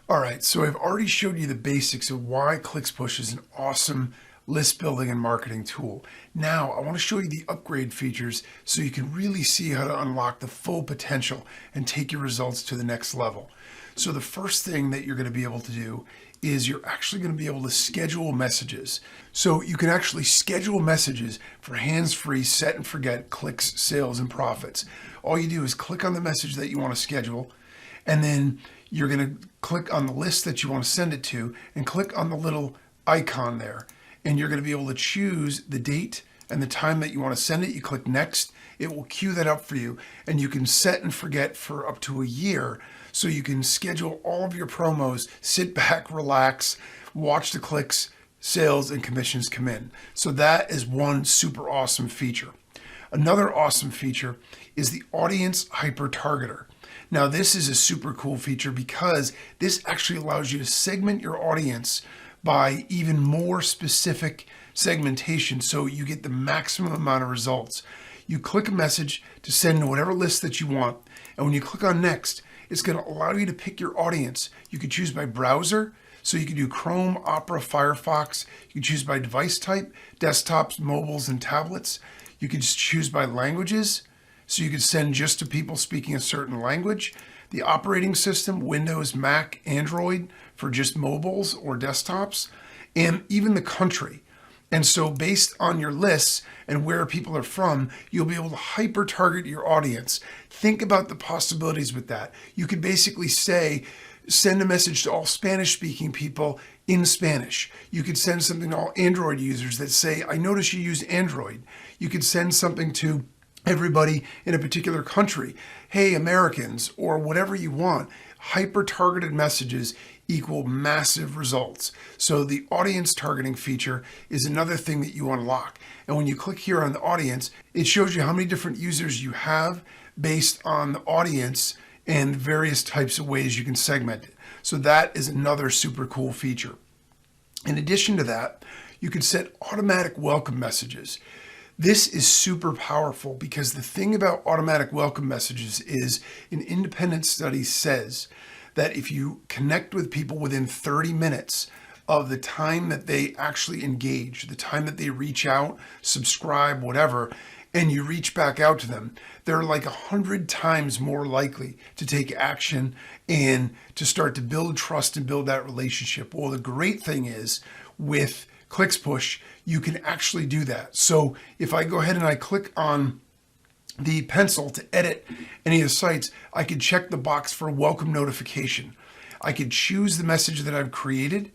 All right, so I've already showed you the basics of why Clickspush is an awesome list building and marketing tool. Now, I want to show you the upgrade features so you can really see how to unlock the full potential and take your results to the next level. So the first thing that you're going to be able to do is you're actually going to be able to schedule messages. So you can actually schedule messages for hands-free, set and forget clicks, sales, and profits. All you do is click on the message that you want to schedule, and then you're going to click on the list that you want to send it to and click on the little icon there. And you're going to be able to choose the date and the time that you want to send it. You click next, it will queue that up for you, and you can set and forget for up to a year. So you can schedule all of your promos, sit back, relax, watch the clicks, sales, and commissions come in. So that is one super awesome feature. Another awesome feature is the audience hyper targeter. Now, this is a super cool feature because this actually allows you to segment your audience by even more specific segmentation so you get the maximum amount of results. You click a message to send to whatever list that you want, and when you click on next, it's going to allow you to pick your audience. You can choose by browser, so you can do Chrome, Opera, Firefox. You can choose by device type, desktops, mobiles, and tablets. You can just choose by languages, so you can send just to people speaking a certain language. The operating system, Windows, Mac, Android for just mobiles or desktops, and even the country. And so based on your lists and where people are from, you'll be able to hyper target your audience. Think about the possibilities with that. You could basically say, send a message to all Spanish speaking people in Spanish. You could send something to all Android users that say, I notice you use Android. You could send something to everybody in a particular country. Hey, Americans, or whatever you want. Hyper-targeted messages equal massive results. So the audience targeting feature is another thing that you unlock. And when you click here on the audience, it shows you how many different users you have based on the audience and various types of ways you can segment it. So that is another super cool feature. In addition to that, you can set automatic welcome messages. This is super powerful because the thing about automatic welcome messages is an independent study says that if you connect with people within 30 minutes of the time that they actually engage, the time that they reach out, subscribe, whatever, and you reach back out to them, they're like 100 times more likely to take action and to start to build trust and build that relationship. Well, the great thing is with Clickspush, you can actually do that. So if I go ahead and I click on the pencil to edit any of the sites, I could check the box for a welcome notification. I could choose the message that I've created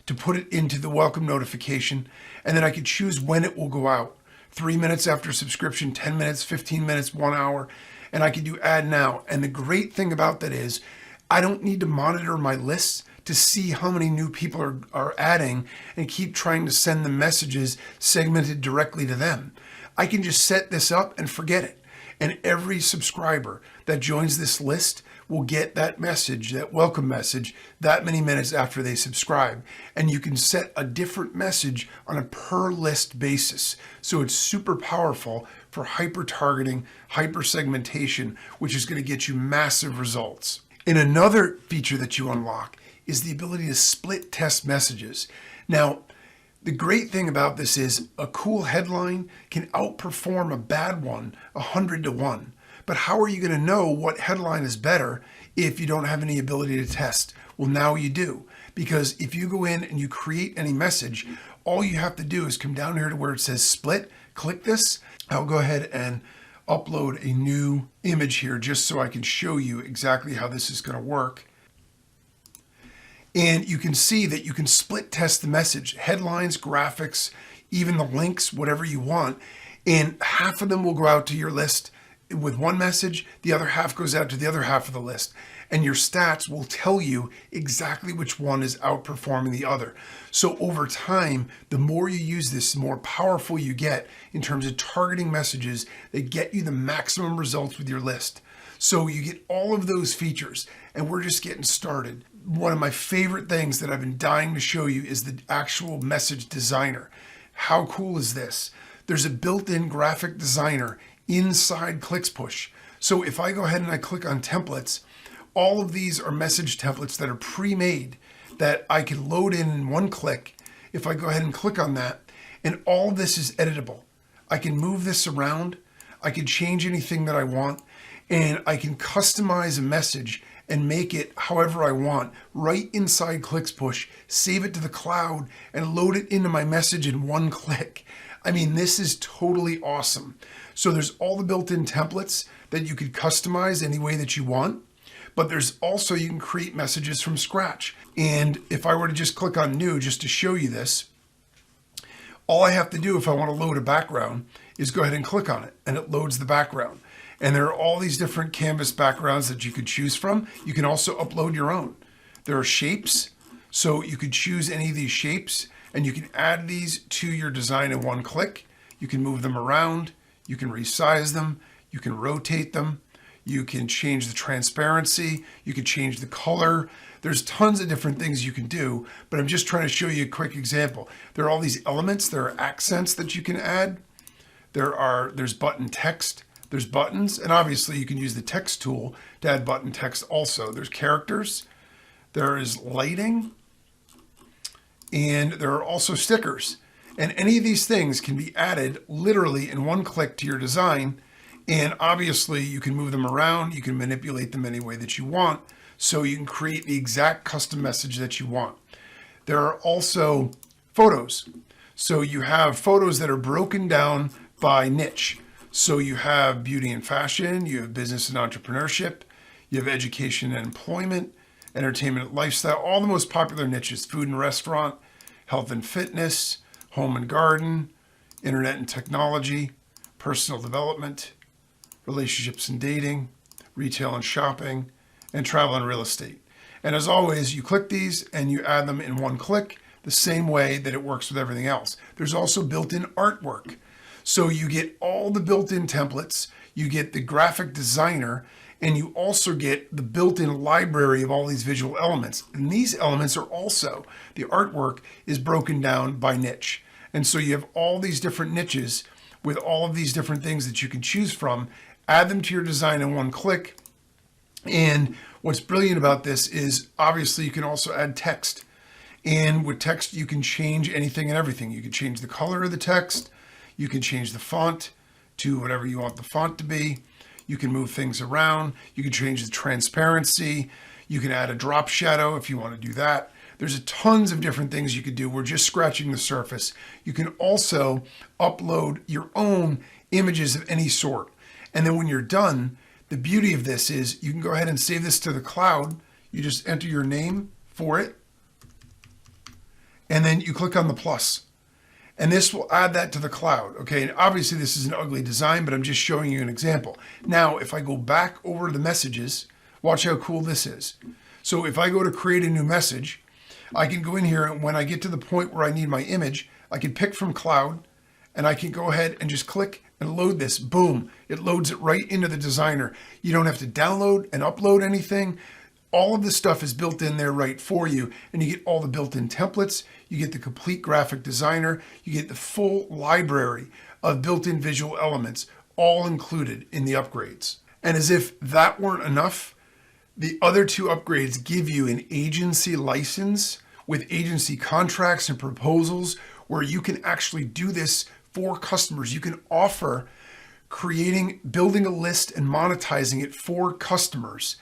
to put it into the welcome notification, and then I could choose when it will go out. 3 minutes after subscription, 10 minutes, 15 minutes, 1 hour, and I could do add now. And the great thing about that is I don't need to monitor my lists to see how many new people are adding and keep trying to send them messages segmented directly to them. I can just set this up and forget it. And every subscriber that joins this list will get that message, that welcome message, that many minutes after they subscribe. And you can set a different message on a per list basis. So it's super powerful for hyper targeting, hyper segmentation, which is going to get you massive results. And another feature that you unlock is the ability to split test messages. Now, the great thing about this is a cool headline can outperform a bad one 100 to 1. But how are you going to know what headline is better if you don't have any ability to test? Well, now you do. Because if you go in and you create any message, all you have to do is come down here to where it says split, click this. I'll go ahead and upload a new image here just so I can show you exactly how this is going to work. And you can see that you can split test the message, headlines, graphics, even the links, whatever you want. And half of them will go out to your list with one message, the other half goes out to the other half of the list. And your stats will tell you exactly which one is outperforming the other. So over time, the more you use this, the more powerful you get in terms of targeting messages that get you the maximum results with your list. So you get all of those features, and we're just getting started. One of my favorite things that I've been dying to show you is the actual message designer. How cool is this? There's a built-in graphic designer inside Clickspush. So if I go ahead and I click on templates, All of these are message templates that are pre-made that I can load in one click. If I go ahead and click on that, and all of this is editable. I can move this around. I can change anything that I want, and I can customize a message and make it however I want right inside Clickspush, save it to the cloud, and load it into my message in one click. I mean, this is totally awesome. So there's all the built-in templates that you could customize any way that you want, but there's also, you can create messages from scratch. And if I were to just click on new, just to show you this, all I have to do if I want to load a background is go ahead and click on it, and it loads the background. And there are all these different canvas backgrounds that you could choose from. You can also upload your own. There are shapes, so you could choose any of these shapes, and you can add these to your design in one click. You can move them around, you can resize them, you can rotate them, you can change the transparency, you can change the color. There's tons of different things you can do, but I'm just trying to show you a quick example. There are all these elements, there are accents that you can add. There's button text, there's buttons, and obviously you can use the text tool to add button text also. There's characters, there is lighting, and there are also stickers. And any of these things can be added literally in one click to your design. And obviously you can move them around, you can manipulate them any way that you want, so you can create the exact custom message that you want. There are also photos. So you have photos that are broken down by niche. So you have beauty and fashion, you have business and entrepreneurship, you have education and employment, entertainment and lifestyle, all the most popular niches: food and restaurant, health and fitness, home and garden, internet and technology, personal development, relationships and dating, retail and shopping, and travel and real estate. And as always, you click these and you add them in one click, the same way that it works with everything else. There's also built-in artwork. So you get all the built-in templates, you get the graphic designer, and you also get the built-in library of all these visual elements. And these elements are also, the artwork is broken down by niche. And so you have all these different niches with all of these different things that you can choose from, add them to your design in one click. And what's brilliant about this is obviously you can also add text. And with text, you can change anything and everything. You can change the color of the text. You can change the font to whatever you want the font to be. You can move things around. You can change the transparency. You can add a drop shadow if you want to do that. There's tons of different things you could do. We're just scratching the surface. You can also upload your own images of any sort. And then when you're done, the beauty of this is you can go ahead and save this to the cloud. You just enter your name for it, and then you click on the plus. And this will add that to the cloud, okay? And obviously this is an ugly design, but I'm just showing you an example. Now, if I go back over to the messages, watch how cool this is. So if I go to create a new message, I can go in here, and when I get to the point where I need my image, I can pick from cloud, and I can go ahead and just click and load this. Boom, it loads it right into the designer. You don't have to download and upload anything. All of this stuff is built in there right for you, and you get all the built-in templates, you get the complete graphic designer, you get the full library of built-in visual elements, all included in the upgrades. And as if that weren't enough, the other two upgrades give you an agency license with agency contracts and proposals where you can actually do this for customers. You can offer building a list and monetizing it for customers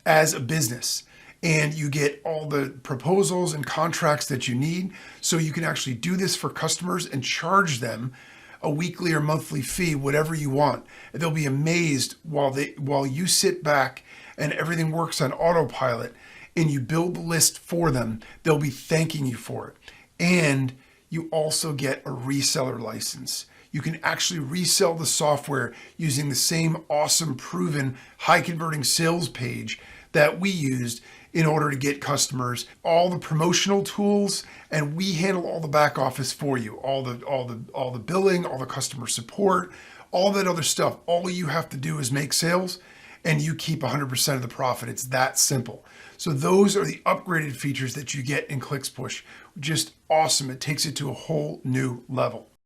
as a business. And you get all the proposals and contracts that you need. So you can actually do this for customers and charge them a weekly or monthly fee, whatever you want. And they'll be amazed while you sit back and everything works on autopilot and you build the list for them. They'll be thanking you for it. And you also get a reseller license. You can actually resell the software using the same awesome, proven, high converting sales page that we used in order to get customers, all the promotional tools, and we handle all the back office for you, all the billing, all the customer support, all that other stuff. All you have to do is make sales and you keep 100% of the profit. It's that simple. So those are the upgraded features that you get in Clickspush. Just awesome. It takes it to a whole new level.